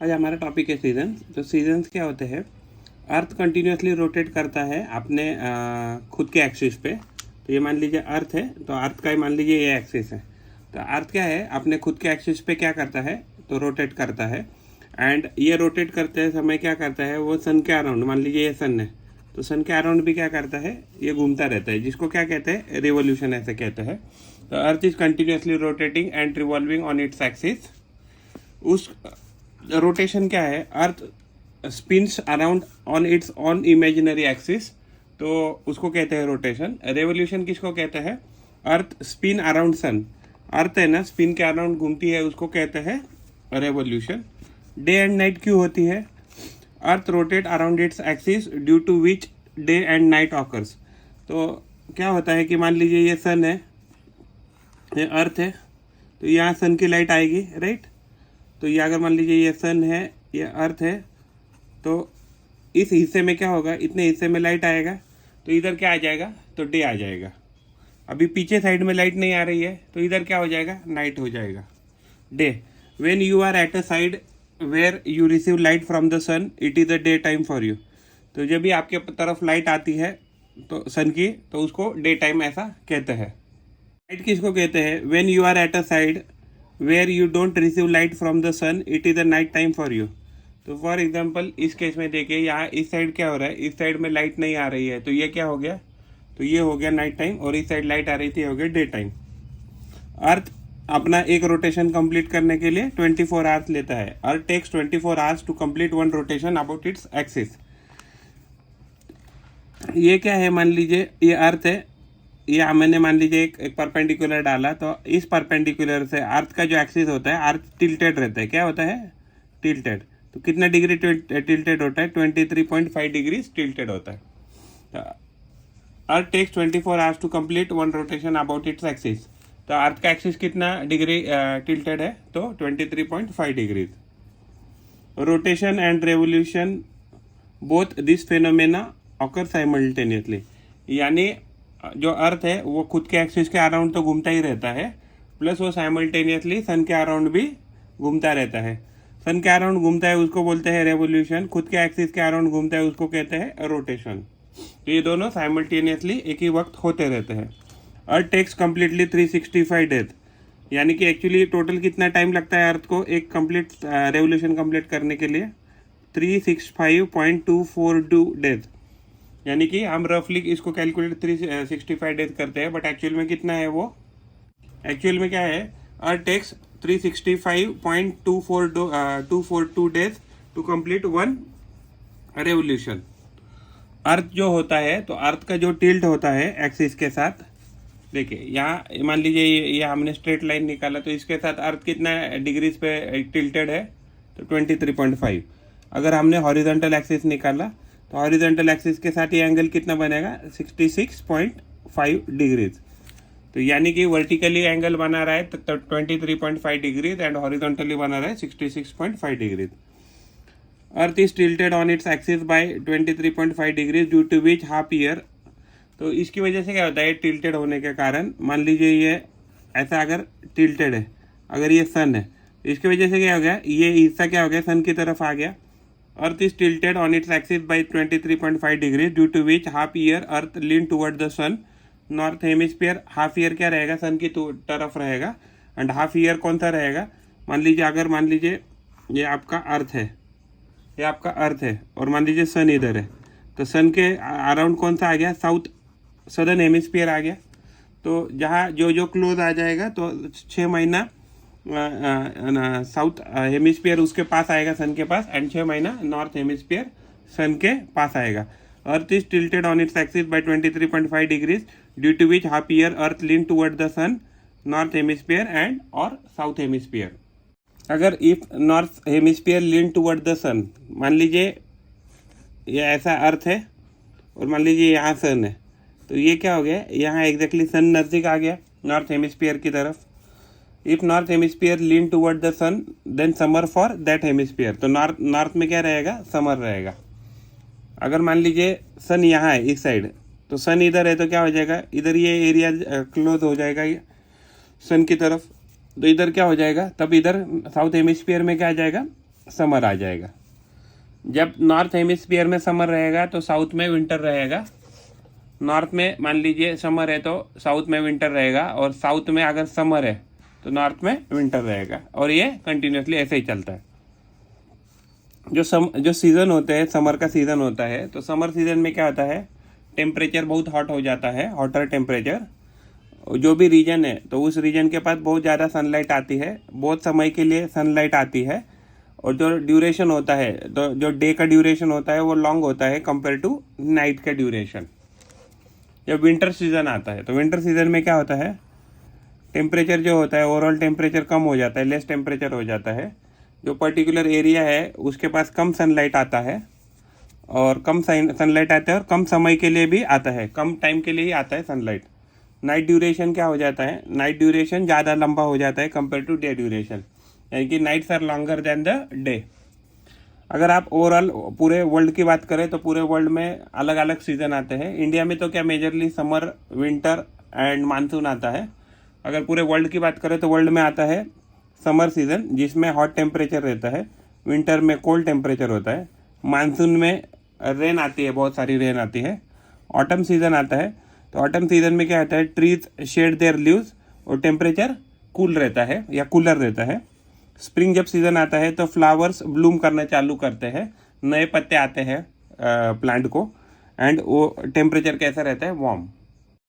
आज हमारा टॉपिक है सीजन्स। तो सीजन्स क्या होते हैं? अर्थ कंटिन्यूसली रोटेट करता है अपने खुद के एक्सिस पे। तो ये मान लीजिए अर्थ है, तो अर्थ का मान लीजिए ये एक्सिस है। तो अर्थ क्या है, अपने खुद के एक्सिस पे क्या करता है, तो रोटेट करता है। एंड ये रोटेट करते समय क्या करता है, वो सन के अराउंड, मान लीजिए ये सन है, तो सन के अराउंड भी क्या करता है, ये घूमता रहता है, जिसको क्या कहते हैं, रिवोल्यूशन ऐसे कहते हैं। तो earth is continuously rotating and revolving on its axis. उस रोटेशन क्या है, earth spins around on its own imaginary axis, तो उसको कहते हैं रोटेशन। रेवोल्यूशन किसको कहते हैं, अर्थ स्पिन अराउंड सन, अर्थ है ना स्पिन के अराउंड घूमती है, उसको कहते हैं रेवोल्यूशन। डे एंड नाइट क्यों होती है, earth rotate around its axis due to which day and night occurs. तो क्या होता है कि मान लीजिए ये सन है, ये अर्थ है, तो यहाँ सन की लाइट आएगी, राइट। तो ये अगर मान लीजिए ये सन है, ये अर्थ है, तो इस हिस्से में क्या होगा, इतने हिस्से में लाइट आएगा, तो इधर क्या आ जाएगा, तो डे आ जाएगा। अभी पीछे साइड में लाइट नहीं आ रही है, तो इधर क्या हो जाएगा, नाइट हो जाएगा, day. When you are at a side where you receive light from the sun, it is a day time for you. तो जब भी आपके तरफ लाइट आती है तो सन की, तो उसको डे टाइम ऐसा कहते हैं। नाइट किसको कहते हैं, when you are at a side where you don't receive light from the sun, it is a night time for you. तो फॉर एग्जाम्पल इस केस में देखिए, यहाँ इस साइड क्या हो रहा है, इस साइड में लाइट नहीं आ रही है, तो ये क्या हो गया, तो ये हो गया नाइट टाइम, और इस साइड लाइट आ रही थी, हो गया डे टाइम। अर्थ अपना एक रोटेशन कंप्लीट करने के लिए 24 आवर्स लेता है। Earth takes 24 hours to complete one rotation about its axis. ये क्या है, मान लीजिए ये अर्थ है, ये मैंने मान लीजिए एक परपेंडिकुलर डाला, तो इस परपेंडिकुलर से अर्थ का जो एक्सिस होता है, अर्थ टिल्टेड रहता है, क्या होता है, टिल्टेड। तो कितना डिग्री टिल्टेड होता है, 23.5 डिग्री टिल्टेड होता है। Earth takes 24 hours to complete one rotation about its axis. तो अर्थ का एक्सिस कितना डिग्री टिल्टेड है, तो 23.5 degree. Rotation and revolution both this phenomena occur simultaneously, यानी जो अर्थ है वो खुद के एक्सिस के अराउंड तो घूमता ही रहता है, प्लस वो साइमल्टेनियसली सन के अराउंड भी घूमता रहता है। सन के अराउंड घूमता है उसको बोलते हैं रेवोल्यूशन, खुद के एक्सिस के अराउंड घूमता है उसको कहते हैं रोटेशन। तो ये दोनों साइमल्टेनियसली एक ही वक्त होते रहते हैं। अर्थ टेक्स कम्प्लीटली 365 डेज, यानी कि एक्चुअली टोटल कितना टाइम लगता है अर्थ को एक कंप्लीट रेवोल्यूशन कंप्लीट करने के लिए, 365.242 डेज। यानी कि हम रफली इसको कैलकुलेट 365 डेज करते हैं, बट एक्चुअल में कितना है वो, एक्चुअल में क्या है, earth takes 365.242 days to complete one revolution. Earth जो होता है, तो अर्थ का जो टिल्ट होता है एक्सिस के साथ, देखिए यहाँ मान लीजिए ये हमने स्ट्रेट लाइन निकाला, तो इसके साथ अर्थ कितना डिग्रीज पे टिल्टेड है, तो 23.5। अगर हमने हॉरिजॉन्टल एक्सिस निकाला, तो हॉरिजॉन्टल एक्सिस के साथ ये एंगल कितना बनेगा, 66.5 डिग्रीज। तो यानी कि वर्टिकली एंगल बना रहा है तो 23.5 डिग्रीज, एंड हॉरिजॉन्टली बना रहा है 66.5 degrees. Earth is tilted on its axis by 23.5 degrees due to which half year. तो इसकी वजह से क्या होता है, टिल्टेड होने के कारण, मान लीजिए ये ऐसा अगर टिल्टेड है, अगर ये सन है, तो इसकी वजह से क्या हो गया, ये हिस्सा क्या हो गया, सन की तरफ आ गया। Earth is tilted on its axis by 23.5 degrees due to which half year earth lean toward the sun. North hemisphere, half year क्या रहेगा, सन की तरफ रहेगा, एंड हाफ ईयर कौन सा रहेगा, मान लीजिए अगर मान लीजिए ये आपका अर्थ है, ये आपका अर्थ है, और मान लीजिए सन इधर है, तो सन के अराउंड कौन सा आ गया, साउथ सदर्न हेमिस्फीयर आ गया। तो जहाँ जो जो क्लोज आ जाएगा, तो 6 महीना साउथ हेमिस्फीयर उसके पास आएगा, सन के पास, एंड 6 महीना नॉर्थ हेमिस्फीयर सन के पास आएगा। Earth is tilted on its axis by 23.5 degrees due to which half year earth lean toward the sun, north hemisphere and और साउथ हेमिस्फीयर। अगर if north hemisphere lean toward the sun, मान लीजिए ये ऐसा अर्थ है, और मान लीजिए यहाँ सन है, तो ये क्या हो गया, यहाँ एग्जैक्टली सन नज़दीक आ गया नॉर्थ हेमिस्फीयर की तरफ। If north hemisphere lean toward the sun, then summer for that hemisphere. तो नॉर्थ में क्या रहेगा, समर रहेगा। अगर मान लीजिए सन यहाँ है इस साइड, तो सन इधर है, तो क्या हो जाएगा, इधर ये एरिया क्लोज हो जाएगा ये सन की तरफ, तो इधर क्या हो जाएगा, तब इधर साउथ हेमिस्फीयर में क्या आ जाएगा, समर आ जाएगा। जब नॉर्थ हेमिस्फीयर में समर रहेगा तो साउथ में विंटर रहेगा। नॉर्थ में मान लीजिए समर है तो साउथ में विंटर रहेगा, और साउथ में अगर समर है तो नॉर्थ में विंटर रहेगा, और ये कंटिन्यूसली ऐसे ही चलता है। जो सीज़न होते हैं, समर का सीज़न होता है, तो समर सीज़न में क्या होता है, टेम्परेचर बहुत हॉट हो जाता है, हॉटर टेम्परेचर। जो भी रीजन है तो उस रीजन के पास बहुत ज़्यादा सनलाइट आती है, बहुत समय के लिए सनलाइट आती है, और जो ड्यूरेशन होता है, तो जो डे का ड्यूरेशन होता है वो लॉन्ग होता है कंपेयर टू नाइट का ड्यूरेशन। जब विंटर सीज़न आता है तो विंटर सीज़न में क्या होता है, टेम्परेचर जो होता है, ओवरऑल टेम्परेचर कम हो जाता है, लेस टेम्परेचर हो जाता है। जो पर्टिकुलर एरिया है उसके पास कम सनलाइट आता है, और कम सनलाइट आता है, और कम समय के लिए भी आता है, कम टाइम के लिए ही आता है सनलाइट। नाइट ड्यूरेशन क्या हो जाता है, नाइट ड्यूरेशन ज़्यादा लंबा हो जाता है कंपेयर टू डे ड्यूरेशन, यानी कि nights are longer than the day. अगर आप ओवरऑल पूरे वर्ल्ड की बात करें तो पूरे वर्ल्ड में अलग अलग सीज़न आते हैं। इंडिया में तो क्या majorly summer, winter and monsoon आता है। अगर पूरे वर्ल्ड की बात करें तो वर्ल्ड में आता है समर सीज़न, जिसमें हॉट टेम्परेचर रहता है, विंटर में कोल्ड टेम्परेचर होता है, मानसून में रेन आती है, बहुत सारी रेन आती है, ऑटम सीज़न आता है। तो ऑटम सीज़न में क्या होता है, ट्रीज शेड देयर लीव्स, और टेम्परेचर कूल रहता है या कूलर रहता है। स्प्रिंग जब सीज़न आता है तो फ्लावर्स ब्लूम करना चालू करते हैं, नए पत्ते आते हैं प्लांट को, एंड वो टेम्परेचर कैसा रहता है, वार्म।